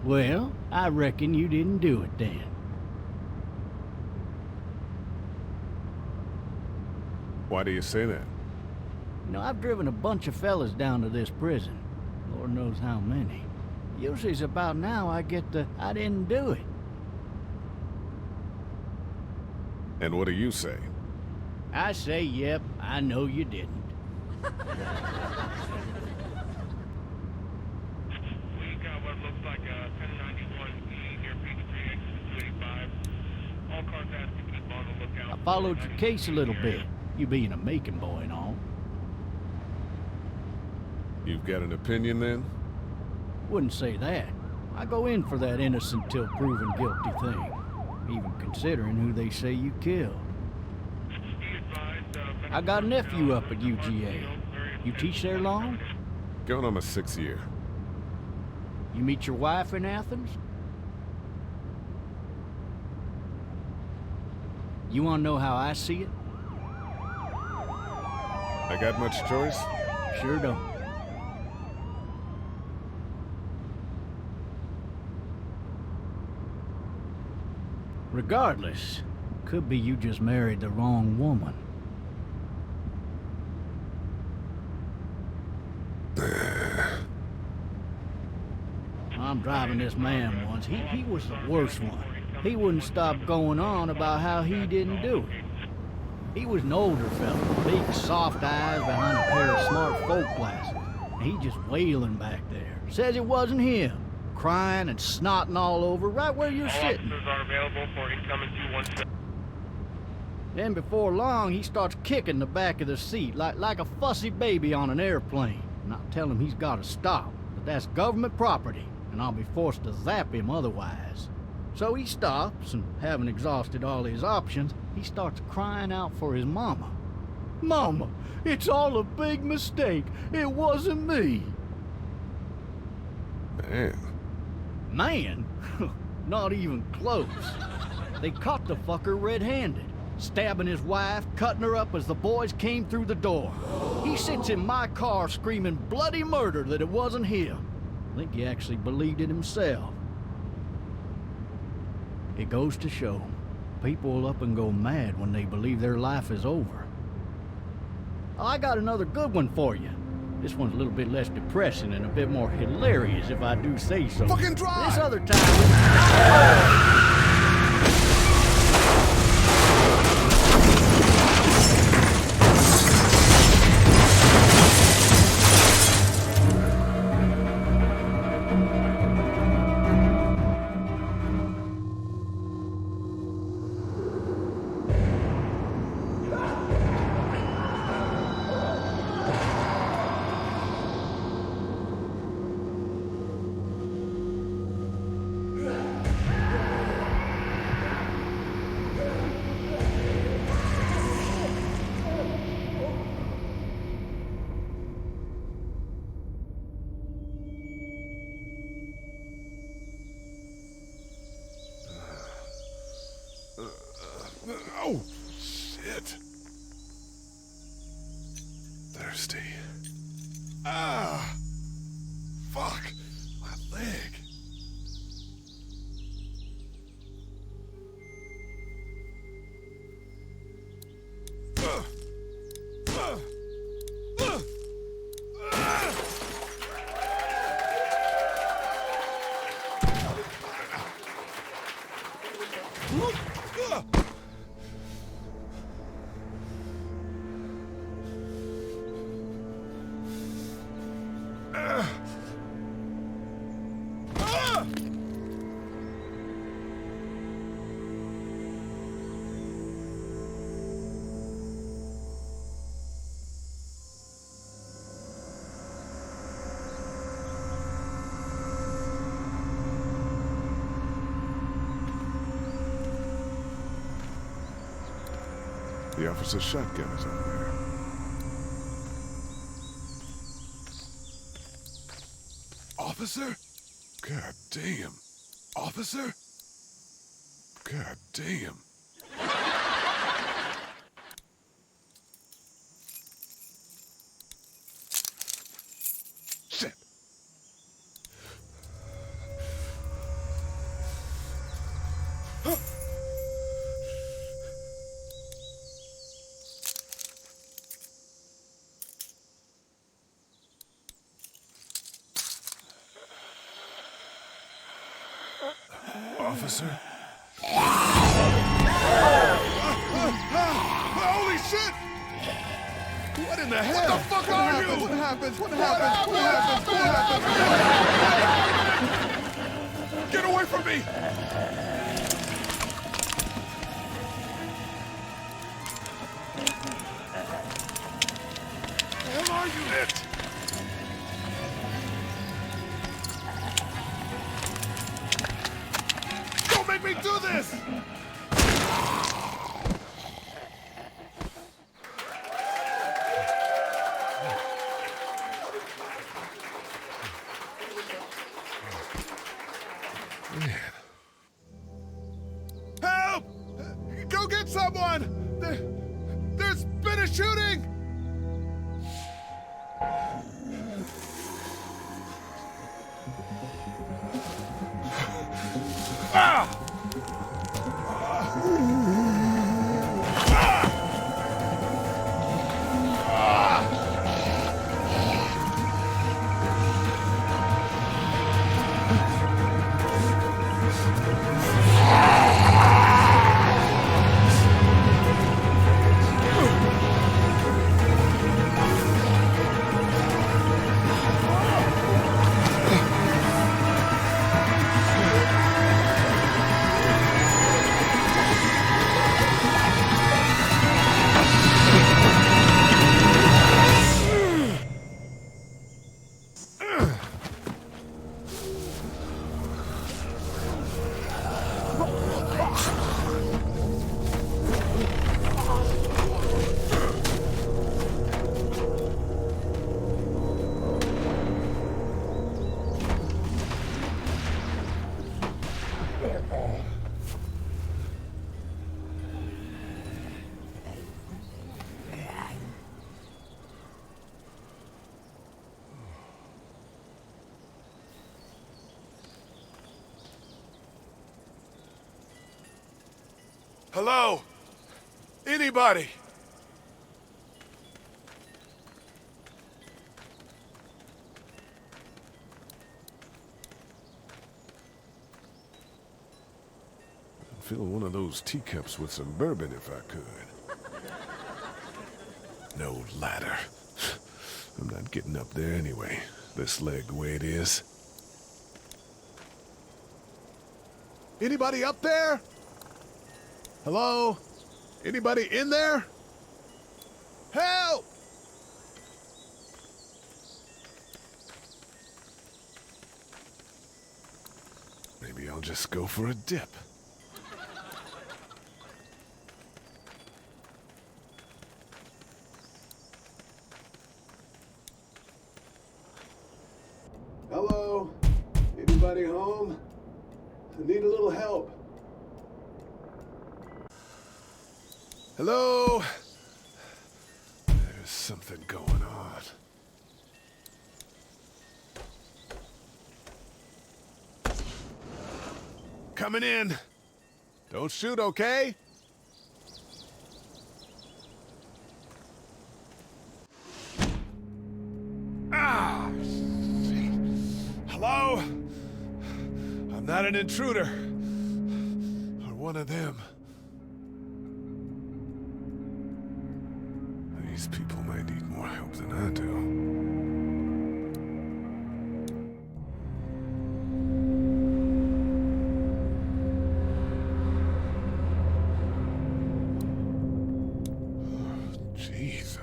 Well, I reckon you didn't do it then. Why do you say that? You know, I've driven a bunch of fellas down to this prison. Lord knows how many. Usually it's about now I get the, I didn't do it. And what do you say? I say, yep, I know you didn't. We got what looks like a 1091E near Peachtree, exit 285. All cars have to keep on the lookout. I followed your case a little bit, you being a Macon boy and all. You've got an opinion then? Wouldn't say that. I go in for that innocent till proven guilty thing, even considering who they say you killed. I got a nephew up at UGA. You teach there long? Going on my 6th year. You meet your wife in Athens? You want to know how I see it? I got much choice? Sure don't. Regardless, could be you just married the wrong woman. I'm driving this man once. He was the worst one. He wouldn't stop going on about how he didn't do it. He was an older fella, big soft eyes behind a pair of smart folk glasses. And he just wailing back there. Says it wasn't him. Crying and snotting all over right where you're sitting. Officers are available for incoming 217. Then before long, he starts kicking the back of the seat like a fussy baby on an airplane. And I tell him he's got to stop, but that's government property, and I'll be forced to zap him otherwise. So he stops, and having exhausted all his options, he starts crying out for his mama. Mama, it's all a big mistake. It wasn't me. Man. Man? Not even close. They caught the fucker red-handed, stabbing his wife, cutting her up as the boys came through the door. He sits in my car screaming bloody murder that it wasn't him. I think he actually believed it himself. It goes to show, people will up and go mad when they believe their life is over. Oh, I got another good one for you. This one's a little bit less depressing and a bit more hilarious, if I do say so. Fucking drive! This other time... Oh, shit. Thirsty. Ah! Fuck! My leg. The officer's shotgun is on there. Officer? God damn. Officer? God damn. Shit. Officer? Holy shit! What in the hell? What the fuck are you? What happened? What happened? What happened? What happened? Get away from me! Where are you, It? Don't make me do this! Help! Go get someone! There's been a shooting! Ah! Hello? Anybody? I'd fill one of those teacups with some bourbon if I could. No ladder. I'm not getting up there anyway. This leg the way it is. Anybody up there? Hello? Anybody in there? Help! Maybe I'll just go for a dip. Hello? Anybody home? I need a little help. Hello? There's something going on. Coming in. Don't shoot, okay? Ah! Shit. Hello? I'm not an intruder. Or one of them. These people might need more help than I do. Jesus.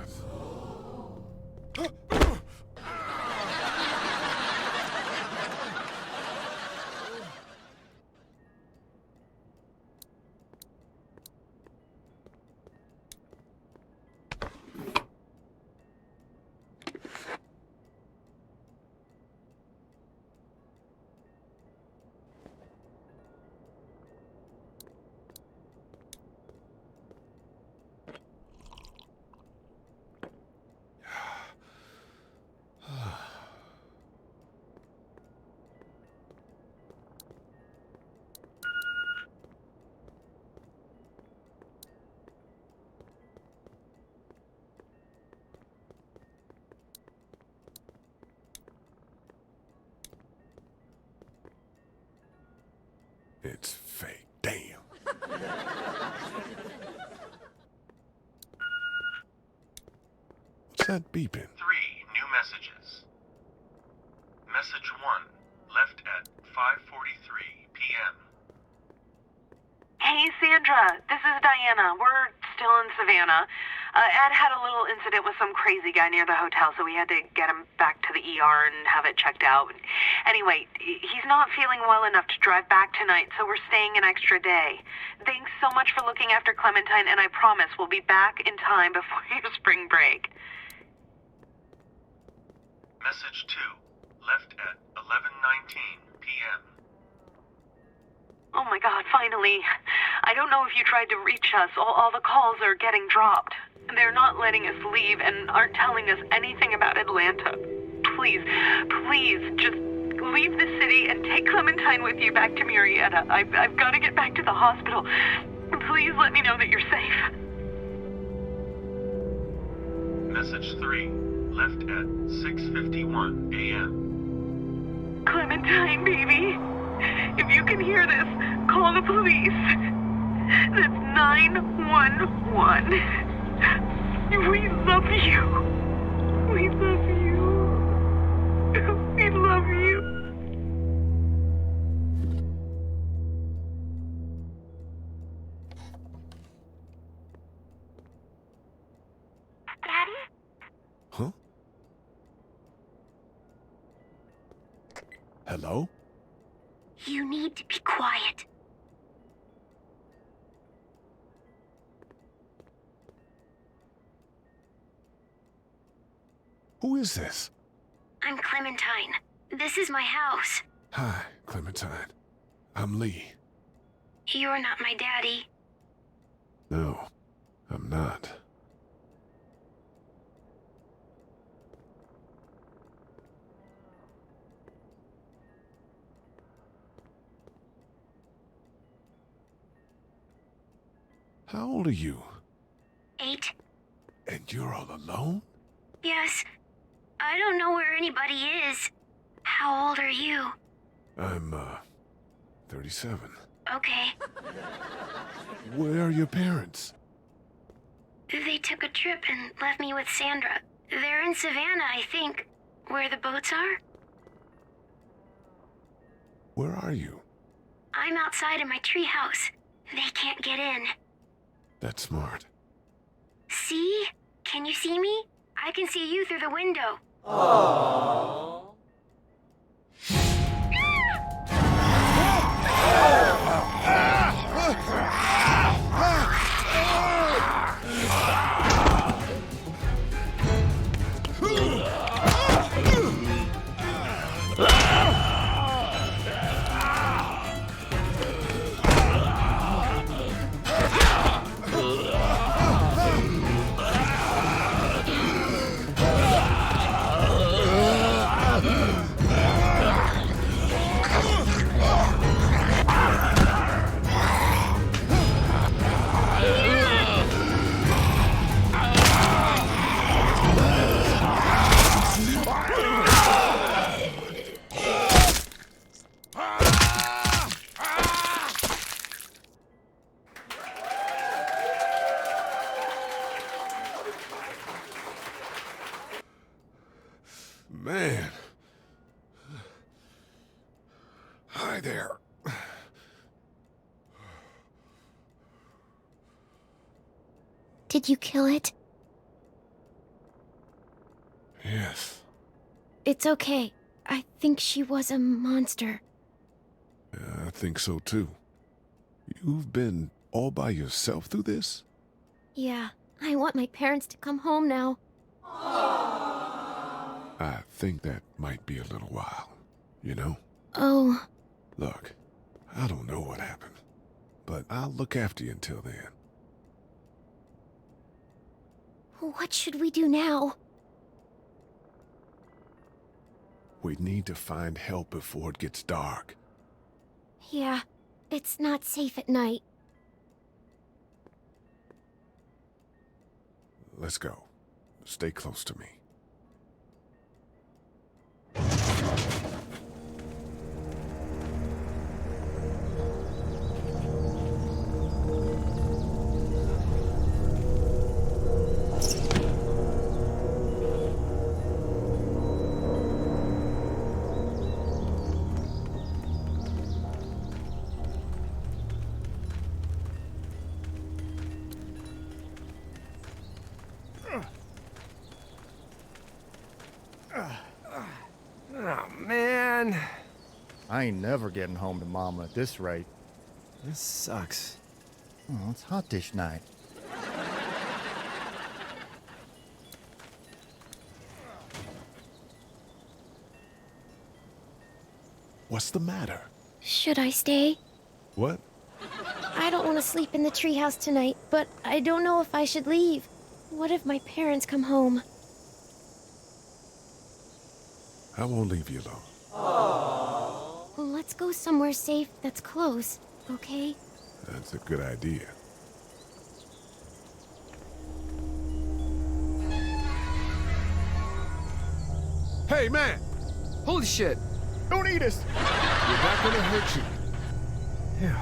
It's fake. Damn. What's that beeping? 3 new messages. Message 1, left at 5:43 p.m. Hey, Sandra. This is Diana. We're still in Savannah. Ed had a little incident with some crazy guy near the hotel, so we had to get him back to the ER and have it checked out. Anyway, he's not feeling well enough to drive back tonight, so we're staying an extra day. Thanks so much for looking after Clementine, and I promise we'll be back in time before your spring break. Message 2, left at 11:19 p.m. Oh my God, finally. I don't know if you tried to reach us. All the calls are getting dropped. They're not letting us leave and aren't telling us anything about Atlanta. Please, just leave the city and take Clementine with you back to Murrieta. I've got to get back to the hospital. Please let me know that you're safe. Message 3, left at 6:51 a.m. Clementine, baby. If you can hear this, call the police. That's 911. We love you. We love you. We love you. Daddy? Huh? Hello? You need to be quiet. Who is this? I'm Clementine. This is my house. Hi, Clementine. I'm Lee. You're not my daddy. No, I'm not. How old are you? 8? And you're all alone? Yes. I don't know where anybody is. How old are you? I'm, 37. Okay. Where are your parents? They took a trip and left me with Sandra. They're in Savannah, I think. Where the boats are? Where are you? I'm outside in my treehouse. They can't get in. That's smart. See? Can you see me? I can see you through the window. Man. Hi there. Did you kill it? Yes. It's okay. I think she was a monster. I think so too. You've been all by yourself through this? Yeah, I want my parents to come home now. I think that might be a little while, you know? Oh, Look, I don't know what happened, but I'll look after you until then. what should we do now? We need to find help before it gets dark. Yeah, it's not safe at night. Let's go. Stay close to me. I ain't never getting home to Mama at this rate. This sucks. Oh, it's hot dish night. What's the matter? Should I stay? What? I don't want to sleep in the treehouse tonight, but I don't know if I should leave. What if my parents come home? I won't leave you alone. Well, let's go somewhere safe that's close, okay? That's a good idea. Hey, man! Holy shit! Don't eat us! We're not gonna hurt you. Phew.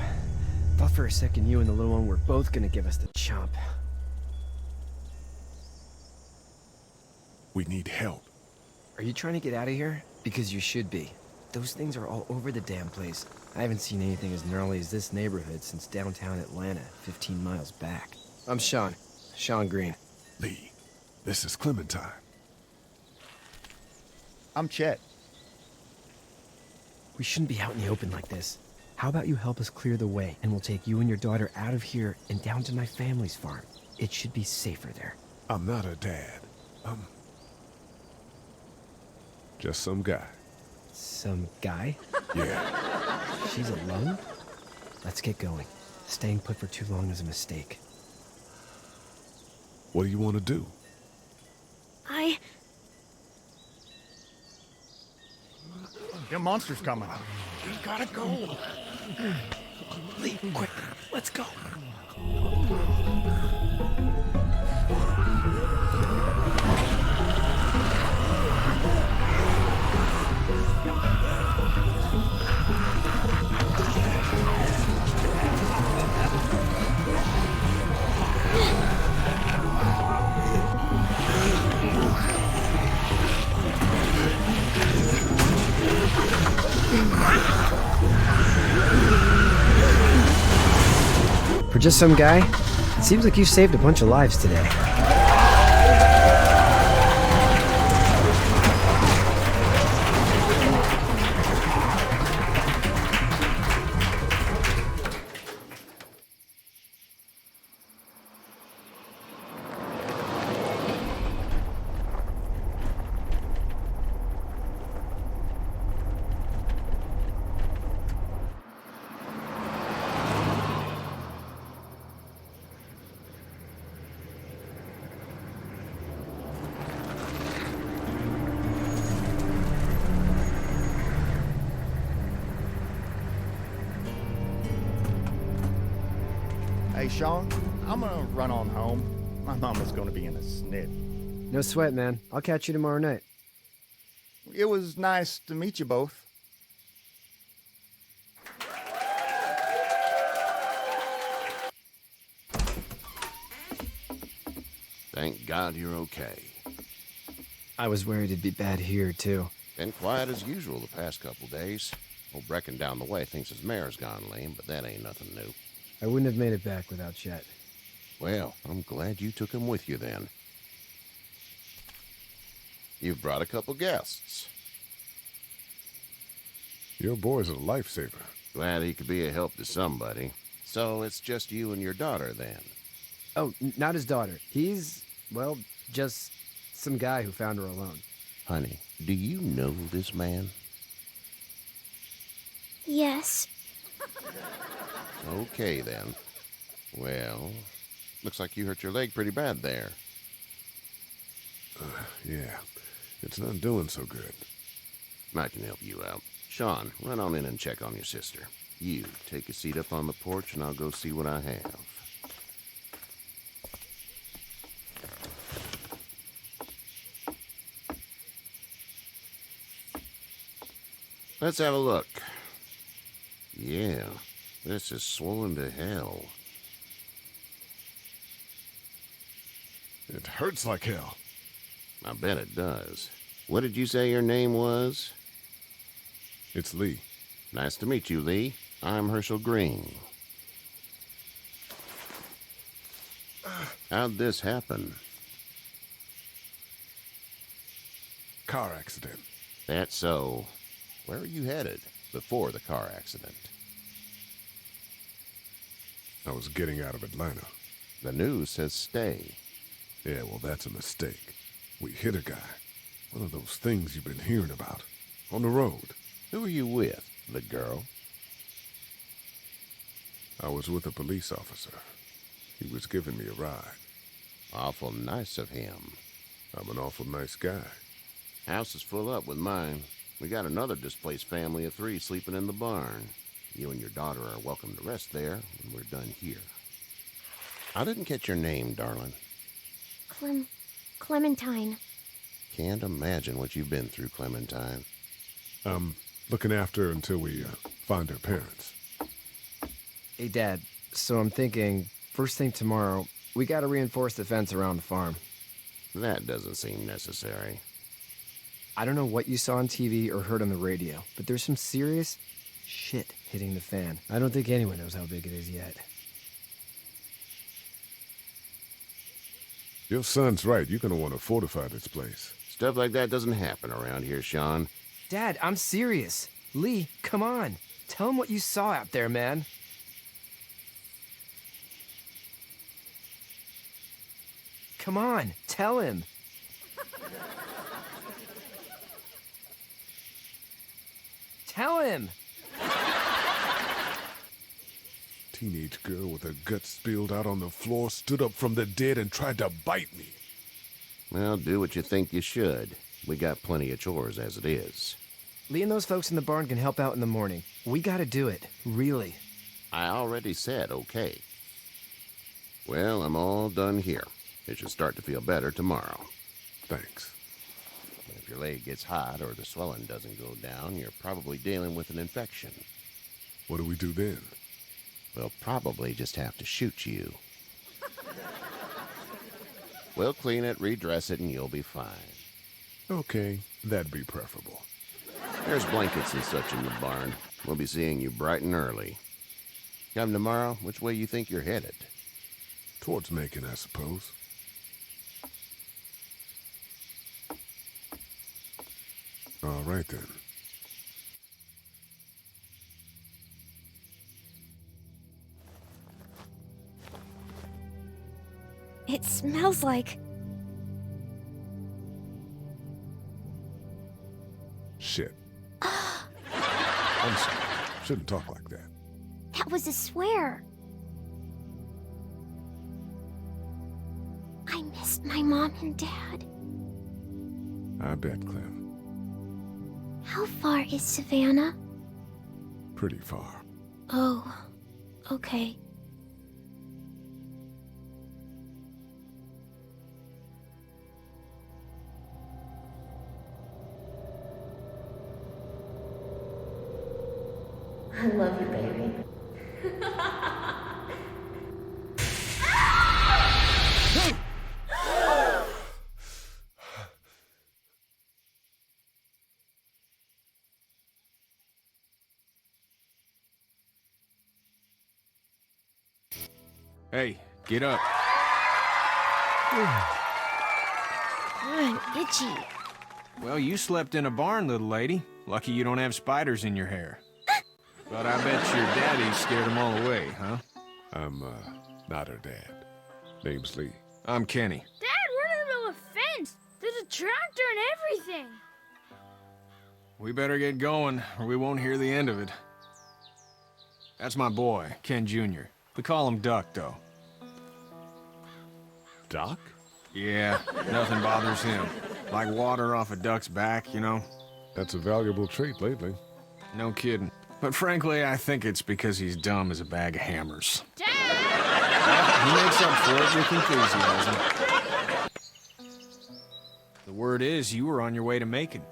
Thought for a second you and the little one were both gonna give us the chomp. We need help. Are you trying to get out of here? Because you should be. Those things are all over the damn place. I haven't seen anything as gnarly as this neighborhood since downtown Atlanta, 15 miles back. I'm Sean. Sean Green. Lee, this is Clementine. I'm Chet. We shouldn't be out in the open like this. How about you help us clear the way, and we'll take you and your daughter out of here and down to my family's farm. It should be safer there. I'm not a dad. I'm just some guy. Some guy? Yeah. She's alone? Let's get going. Staying put for too long is a mistake. What do you want to do? Your monster's coming. We gotta go. Lee, quick, let's go. For just some guy, it seems like you've saved a bunch of lives today. Hey, Sean, I'm gonna run on home. My mama's gonna be in a snit. No sweat, man. I'll catch you tomorrow night. It was nice to meet you both. Thank God you're okay. I was worried it'd be bad here, too. Been quiet as usual the past couple days. Old Brecken down the way thinks his mare's gone lame, but that ain't nothing new. I wouldn't have made it back without Chet. Well, I'm glad you took him with you then. You've brought a couple guests. Your boy's a lifesaver. Glad he could be a help to somebody. So it's just you and your daughter then? Oh, not his daughter. He's, well, just some guy who found her alone. Honey, do you know this man? Yes. Okay then. Well, looks like you hurt your leg pretty bad there. Yeah, it's not doing so good. I can help you out. Sean, run on in and check on your sister. You, take a seat up on the porch and I'll go see what I have. Let's have a look. Yeah, this is swollen to hell. It hurts like hell. I bet it does. What did you say your name was? It's Lee. Nice to meet you, Lee. I'm Herschel Green. How'd this happen? Car accident. That's so. Where are you headed? before the car accident. I was getting out of Atlanta. The news says stay. Yeah, well, that's a mistake. We hit a guy. One of those things you've been hearing about. On the road. Who are you with? The girl? I was with a police officer. He was giving me a ride. Awful nice of him. I'm an awful nice guy. House is full up with mine. We got another displaced family of 3 sleeping in the barn. You and your daughter are welcome to rest there when we're done here. I didn't catch your name, darling. Clementine. Can't imagine what you've been through, Clementine. I'm looking after her until we find her parents. Hey, Dad, so I'm thinking, first thing tomorrow, we gotta reinforce the fence around the farm. That doesn't seem necessary. I don't know what you saw on TV or heard on the radio, but there's some serious shit hitting the fan. I don't think anyone knows how big it is yet. Your son's right. You're gonna want to fortify this place. Stuff like that doesn't happen around here, Sean. Dad, I'm serious. Lee, come on. Tell him what you saw out there, man. Come on, tell him. Tell him. Teenage girl with her guts spilled out on the floor stood up from the dead and tried to bite me. Well, do what you think you should. We got plenty of chores as it is. Lee and those folks in the barn can help out in the morning. We gotta do it, really. I already said okay. Well, I'm all done here. It should start to feel better tomorrow. Thanks. If your leg gets hot or the swelling doesn't go down, you're probably dealing with an infection. What do we do then? We'll probably just have to shoot you. We'll clean it, redress it, and you'll be fine. Okay, that'd be preferable. There's blankets and such in the barn. We'll be seeing you bright and early. Come tomorrow, which way you think you're headed? Towards Macon, I suppose. All right, then. It smells like... Shit. I'm sorry. Shouldn't talk like that. That was a swear. I missed my mom and dad. I bet, Clem. How far is Savannah? Pretty far. Oh, okay. I love you, baby. Hey, get up. I'm itchy. Well, you slept in a barn, little lady. Lucky you don't have spiders in your hair. But I bet your daddy scared them all away, huh? I'm, not her dad. Name's Lee. I'm Kenny. Dad, we're in the middle of a fence. There's a tractor and everything. We better get going, or we won't hear the end of it. That's my boy, Ken Jr. We call him Duck, though. Doc? Yeah, nothing bothers him. Like water off a duck's back, you know? That's a valuable trait lately. No kidding. But frankly, I think it's because he's dumb as a bag of hammers. Dad! He makes up for it with enthusiasm. The word is you were on your way to Macon.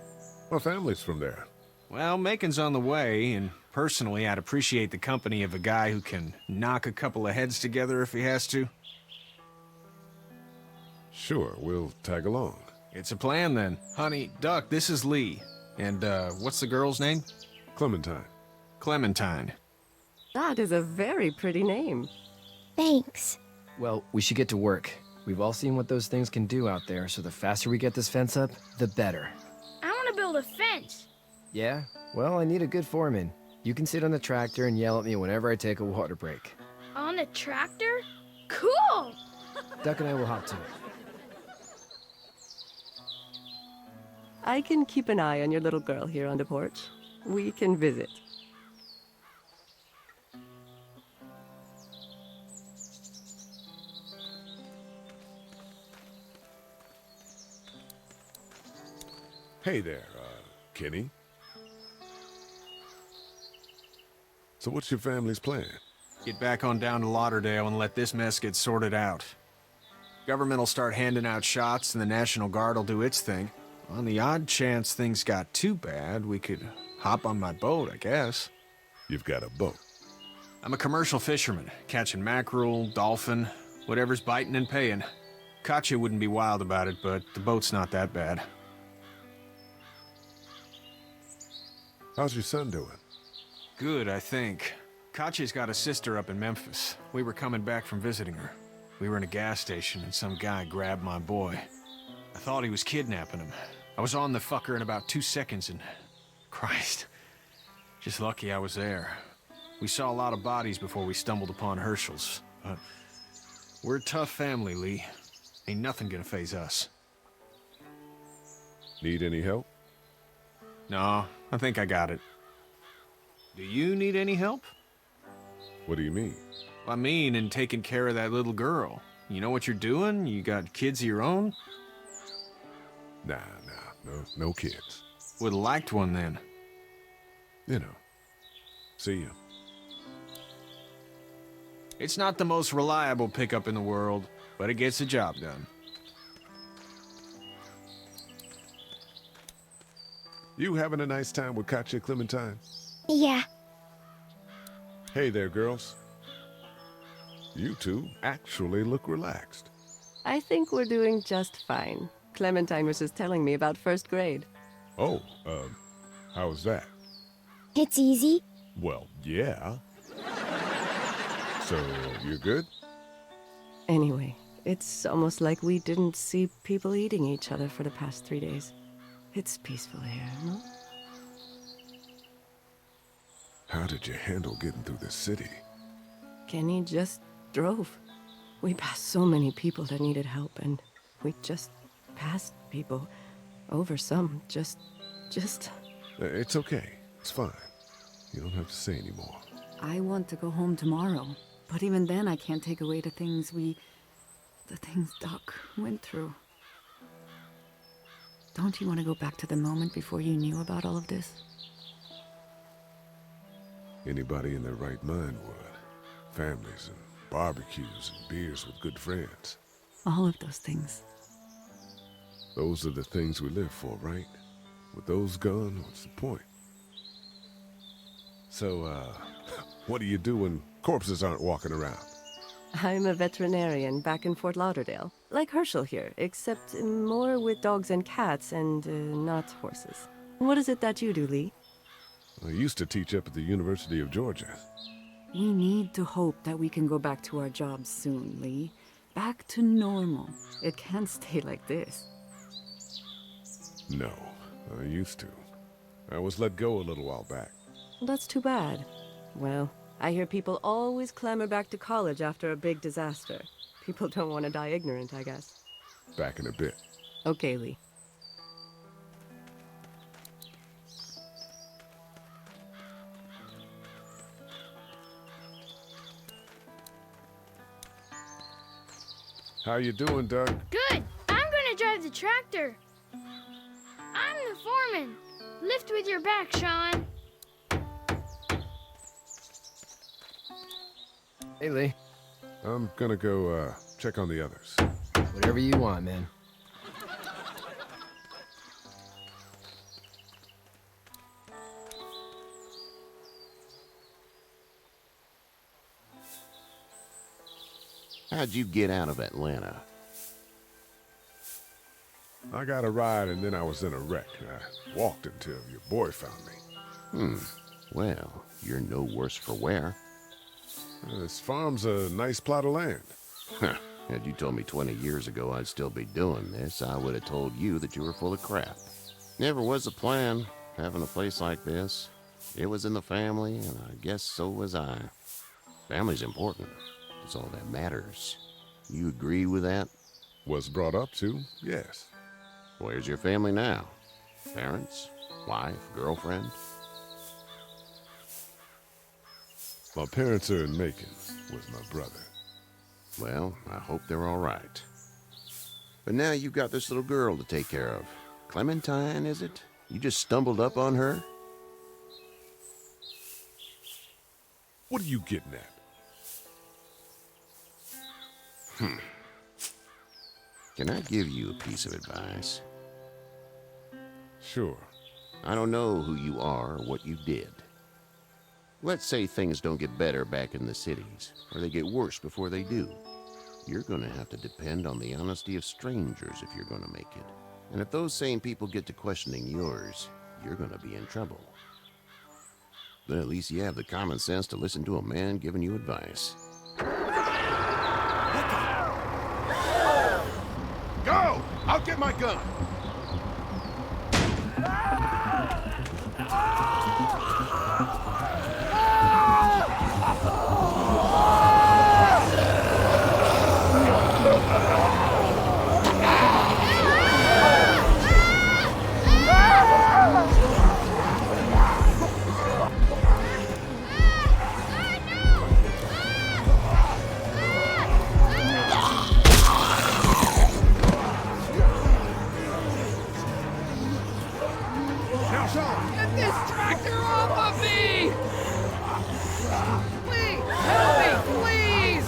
My family's from there. Well, Macon's on the way, and personally, I'd appreciate the company of a guy who can knock a couple of heads together if he has to. Sure, we'll tag along. It's a plan, then. Honey, Duck, this is Lee. And, what's the girl's name? Clementine. Clementine. That is a very pretty name. Thanks. Well, we should get to work. We've all seen what those things can do out there, so the faster we get this fence up, the better. I want to build a fence. Yeah? Well, I need a good foreman. You can sit on the tractor and yell at me whenever I take a water break. On a tractor? Cool! Duck and I will hop to it. I can keep an eye on your little girl here on the porch. We can visit. Hey there, Kenny. So what's your family's plan? Get back on down to Lauderdale and let this mess get sorted out. Government will start handing out shots and the National Guard will do its thing. On the odd chance things got too bad, we could hop on my boat, I guess. You've got a boat. I'm a commercial fisherman, catching mackerel, dolphin, whatever's biting and paying. Katya wouldn't be wild about it, but the boat's not that bad. How's your son doing? Good, I think. Katya's got a sister up in Memphis. We were coming back from visiting her. We were in a gas station and some guy grabbed my boy. I thought he was kidnapping him. I was on the fucker in about 2 seconds and... Christ. Just lucky I was there. We saw a lot of bodies before we stumbled upon Herschel's. But we're a tough family, Lee. Ain't nothing gonna faze us. Need any help? No, I think I got it. Do you need any help? What do you mean? I mean, in taking care of that little girl. You know what you're doing? You got kids of your own? Nah, no kids. Would've liked one then. You know. See ya. It's not the most reliable pickup in the world, but it gets the job done. You having a nice time with Katya, Clementine? Yeah. Hey there, girls. You two actually look relaxed. I think we're doing just fine. Clementine was just telling me about first grade. Oh, how was that? It's easy. Well, yeah. So, you're good? Anyway, it's almost like we didn't see people eating each other for the past 3 days. It's peaceful here, no? How did you handle getting through the city? Kenny just drove. We passed so many people that needed help, and we just passed people. Over some, just... It's okay. It's fine. You don't have to say anymore. I want to go home tomorrow, but even then I can't take away the things Doc went through. Don't you want to go back to the moment before you knew about all of this? Anybody in their right mind would. Families and barbecues and beers with good friends. All of those things. Those are the things we live for, right? With those gone, what's the point? So, what do you do when corpses aren't walking around? I'm a veterinarian back in Fort Lauderdale. Like Herschel here, except more with dogs and cats and not horses. What is it that you do, Lee? I used to teach up at the University of Georgia. We need to hope that we can go back to our jobs soon, Lee. Back to normal. It can't stay like this. No, I used to. I was let go a little while back. That's too bad. Well, I hear people always clamor back to college after a big disaster. People don't want to die ignorant, I guess. Back in a bit. Okay, Lee. How you doing, Doug? Good. I'm gonna drive the tractor. I'm the foreman. Lift with your back, Sean. Hey, Lee. I'm gonna go, check on the others. Whatever you want, man. How'd you get out of Atlanta? I got a ride and then I was in a wreck. I walked until your boy found me. Well, you're no worse for wear. This farm's a nice plot of land. Had you told me 20 years ago I'd still be doing this, I would have told you that you were full of crap. Never was a plan. having a place like this. It was in the family, and I guess so was I. Family's important. It's all that matters. You agree with that? Was brought up to, yes. Where's your family now? Parents? Wife? Girlfriend? My parents are in Macon with my brother. Well, I hope they're all right. But now you've got this little girl to take care of. Clementine, is it? You just stumbled up on her? What are you getting at? Can I give you a piece of advice? Sure. I don't know who you are or what you did. Let's say things don't get better back in the cities, or they get worse before they do. You're gonna have to depend on the honesty of strangers if you're gonna make it. And if those same people get to questioning yours, you're gonna be in trouble. But at least you have the common sense to listen to a man giving you advice. Go! I'll get my gun! Get this tractor off of me! Please, help me, please!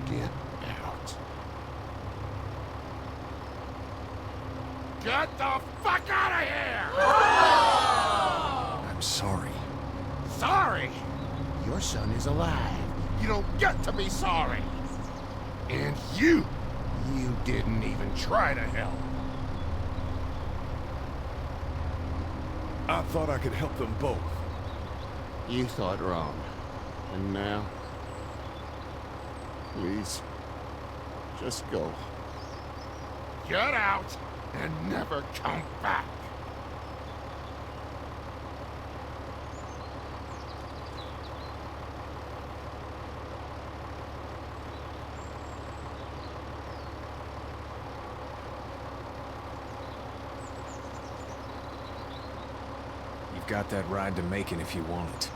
Get out. Get the fuck out of here! I'm sorry. Sorry? Your son is alive. You don't get to be sorry. And you didn't even try to help. I thought I could help them both. You thought wrong. And now? Please, just go. Get out and never come back. You've got that ride to Macon if you want it.